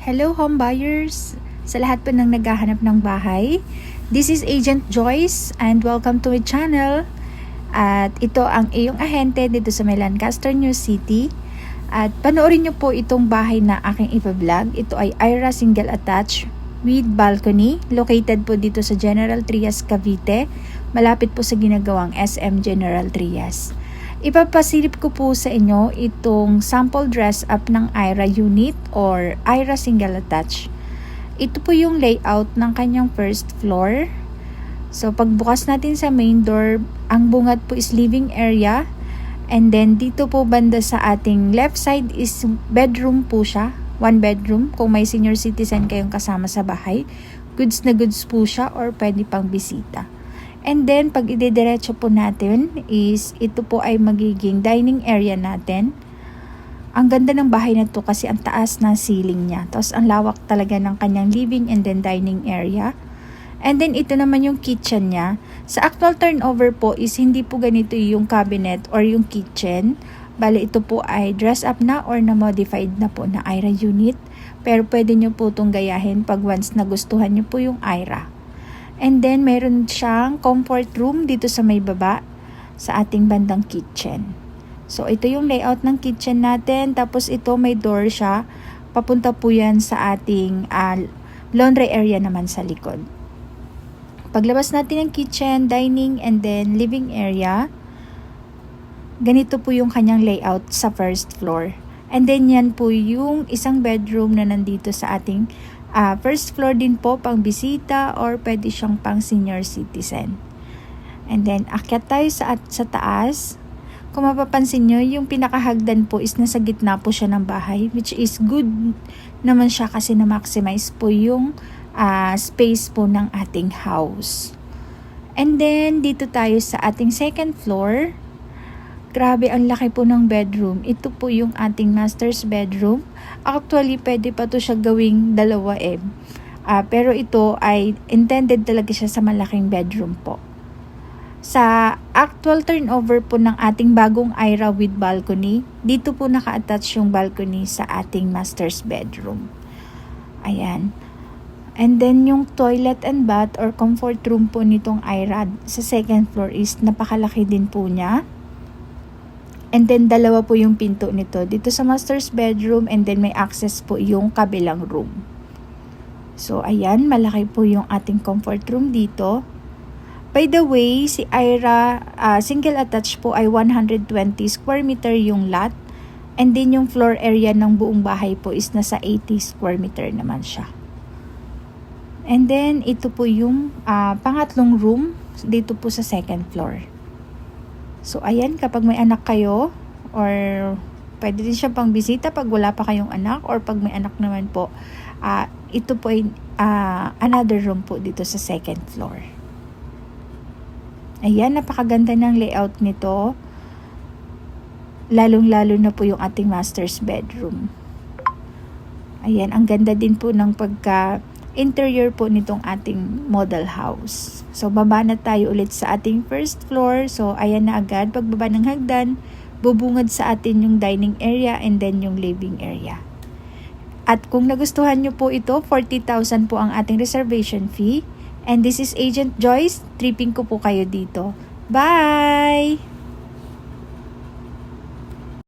Hello home buyers! Sa lahat po ng naghahanap ng bahay, this is Agent Joyce and welcome to my channel. At ito ang iyong ahente dito sa may Lancaster, New City. At panoorin niyo po itong bahay na aking ipa-vlog. Ito ay Aira Single Attached with balcony. Located po dito sa General Trias, Cavite. Malapit po sa ginagawang SM General Trias. Ipapasilip ko po sa inyo itong sample dress up ng Aira unit or Aira Single Attached. Ito po yung layout ng kanyang first floor. So pagbukas natin sa main door, ang bungad po is living area. And then dito po banda sa ating left side is bedroom po siya. One bedroom kung may senior citizen kayong kasama sa bahay. Goods na goods po siya or pwede pang bisita. And then, pag idediretso po natin is, ito po ay magiging dining area natin. Ang ganda ng bahay na to kasi ang taas ng ceiling niya. Tapos, ang lawak talaga ng kanyang living and then dining area. And then, ito naman yung kitchen niya. Sa actual turnover po is, hindi po ganito yung cabinet or yung kitchen. Bale, ito po ay dress up na or na-modified na po na Aira unit. Pero pwede nyo po itong gayahin pag once nagustuhan nyo po yung Aira. And then, meron siyang comfort room dito sa may baba sa ating bandang kitchen. So, ito yung layout ng kitchen natin. Tapos, ito may door siya. Papunta po yan sa ating laundry area naman sa likod. Paglabas natin ng kitchen, dining, and then living area, ganito po yung kanyang layout sa first floor. And then, yan po yung isang bedroom na nandito sa ating first floor din po, pang bisita or pwede siyang pang senior citizen. And then, akyat tayo sa taas. Kung mapapansin nyo, yung pinakahagdan po is nasa gitna po siya ng bahay, which is good naman siya kasi na-maximize po yung space po ng ating house. And then, dito tayo sa ating second floor. Grabe, ang laki po ng bedroom. Ito po yung ating master's bedroom. Actually, pwede pa to siya gawing dalawa pero ito ay intended talaga siya sa malaking bedroom po. Sa actual turnover po ng ating bagong Aira with balcony, dito po naka-attach yung balcony sa ating master's bedroom. Ayan. And then yung toilet and bath or comfort room po nitong Aira sa second floor is napakalaki din po niya. And then, dalawa po yung pinto nito. Dito sa master's bedroom and then may access po yung kabilang room. So, ayan. Malaki po yung ating comfort room dito. By the way, si Aira single attached po ay 120 square meter yung lot. And then, yung floor area ng buong bahay po is nasa 80 square meter naman siya. And then, ito po yung pangatlong room dito po sa second floor. So, ayan, kapag may anak kayo, or pwede din siya pang bisita pag wala pa kayong anak, or pag may anak naman po, ito po ay another room po dito sa second floor. Ayan, napakaganda ng layout nito. Lalong-lalo na po yung ating master's bedroom. Ayan, ang ganda din po ng interior po nitong ating model house. So, baba na tayo ulit sa ating first floor. So, ayan na agad. Pagbaba ng hagdan, bubungad sa atin yung dining area and then yung living area. At kung nagustuhan nyo po ito, 40,000 po ang ating reservation fee. And this is Agent Joyce. Tripping ko po kayo dito. Bye!